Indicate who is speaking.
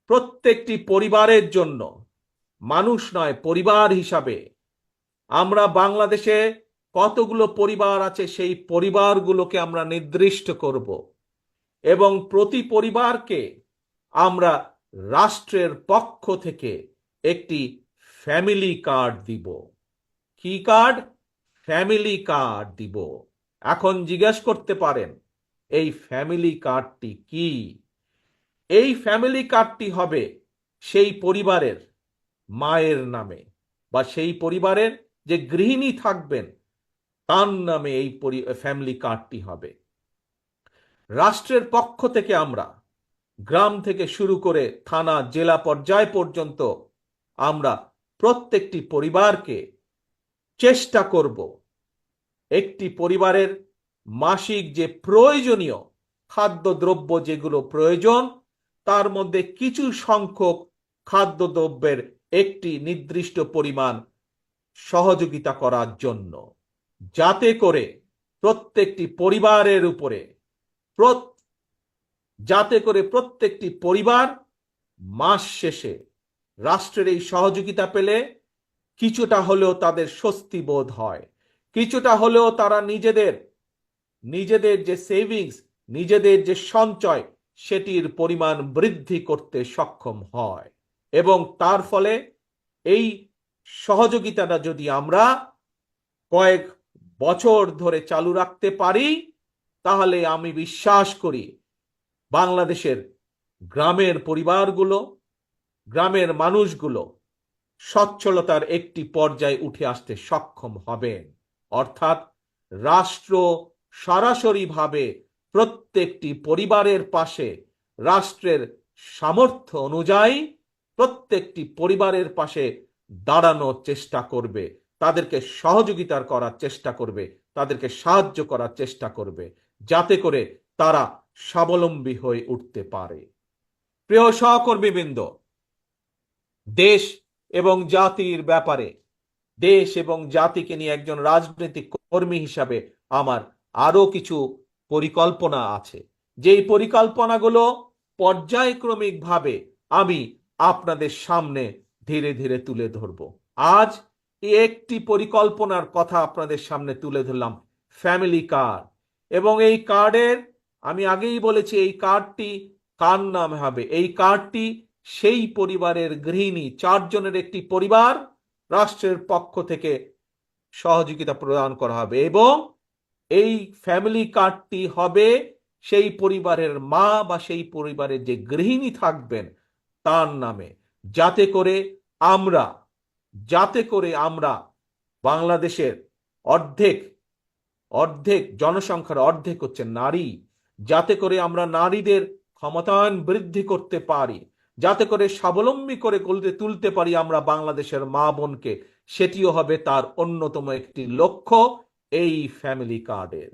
Speaker 1: প্রত্যেকটি পরিবারের জন্য, মানুষ নয় পরিবার হিসাবে আমরা বাংলাদেশে কতগুলো পরিবার আছে সেই পরিবারগুলোকে আমরা নির্দিষ্ট করব এবং প্রতি পরিবারকে আমরা রাষ্ট্রের পক্ষ থেকে একটি ফ্যামিলি কার্ড দিব। কি কার্ড? ফ্যামিলি কার্ড দিব। এখন জিজ্ঞেস করতে পারেন এই ফ্যামিলি কার্ডটি কি? এই ফ্যামিলি কার্ডটি হবে সেই পরিবারের মায়ের নামে বা সেই পরিবারের যে গৃহিণী থাকবেন তার নামে এই ফ্যামিলি কার্ডটি হবে। রাষ্ট্রের পক্ষ থেকে আমরা গ্রাম থেকে শুরু করে থানা জেলা পর্যায় পর্যন্ত আমরা প্রত্যেকটি পরিবারকে চেষ্টা করব একটি পরিবারের মাসিক যে প্রয়োজনীয় খাদ্যদ্রব্য যেগুলো প্রয়োজন তার মধ্যে কিছু সংখ্যক খাদ্যদ্রব্যের একটি নির্দিষ্ট পরিমাণ সহযোগিতা করার জন্য, যাতে করে প্রত্যেকটি পরিবারের উপরে প্রত্যেকটি পরিবার মাস শেষে রাষ্ট্রের এই সহযোগিতা পেলে কিছুটা হলেও তাদের স্বস্তি বোধ হয়, কিছুটা হলেও তারা নিজেদের যে সেভিংস, নিজেদের যে সঞ্চয় সেটির পরিমাণ বৃদ্ধি করতে সক্ষম হয়। এবং তার ফলে এই সহযোগিতাটা যদি আমরা কয়েক বছর ধরে চালু রাখতে পারি তাহলে আমি বিশ্বাস করি বাংলাদেশের গ্রামের পরিবারগুলো, গ্রামের মানুষগুলো সচ্ছলতার একটি পর্যায়ে উঠে আসতে সক্ষম হবেন। অর্থাৎ রাষ্ট্র সরাসরিভাবে প্রত্যেকটি পরিবারের পাশে রাষ্ট্রের সামর্থ্য অনুযায়ী প্রত্যেকটি পরিবারের পাশে দাঁড়ানোর চেষ্টা করবে, তাদেরকে সহযোগিতা করার চেষ্টা করবে, তাদেরকে সাহায্য করার চেষ্টা করবে, যাতে করে তারা স্বাবলম্বী হয়ে উঠতে পারে। প্রিয় সহকর্মীবৃন্দ, দেশ এবং জাতির ব্যাপারে, দেশ এবং জাতিকে নিয়ে একজন রাজনৈতিক কর্মী হিসাবে আমার আরো কিছু পরিকল্পনা আছে, যেই পরিকল্পনাগুলো পর্যায়ক্রমিকভাবে আমি আপনাদের সামনে ধীরে ধীরে তুলে ধরব। আজ একটি পরিকল্পনার কথা আপনাদের সামনে তুলে ধরলাম, ফ্যামিলি কার্ড। এবং এই কার্ডের আমি আগেই বলেছি এই কার্ডটি কার নামে হবে? এই কার্ডটি সেই পরিবারের গৃহিণী, 4 জনের একটি পরিবার, রাষ্ট্রের পক্ষ থেকে সহযোগিতা প্রদান করা হবে এবং এই ফ্যামিলি কার্ডটি হবে সেই পরিবারের মা বা সেই পরিবারের যে গৃহিণী থাকবেন তার নামে, যাতে করে আমরা বাংলাদেশের অর্ধেক জনসংখ্যার অর্ধেক হচ্ছে নারী, যাতে করে আমরা নারীদের ক্ষমতায়ন বৃদ্ধি করতে পারি, যাতে করে স্বাবলম্বী করে তুলতে পারি আমরা বাংলাদেশের মা বোনকে, সেটিও হবে তার অন্যতম একটি লক্ষ্য এই ফ্যামিলি কার্ডের।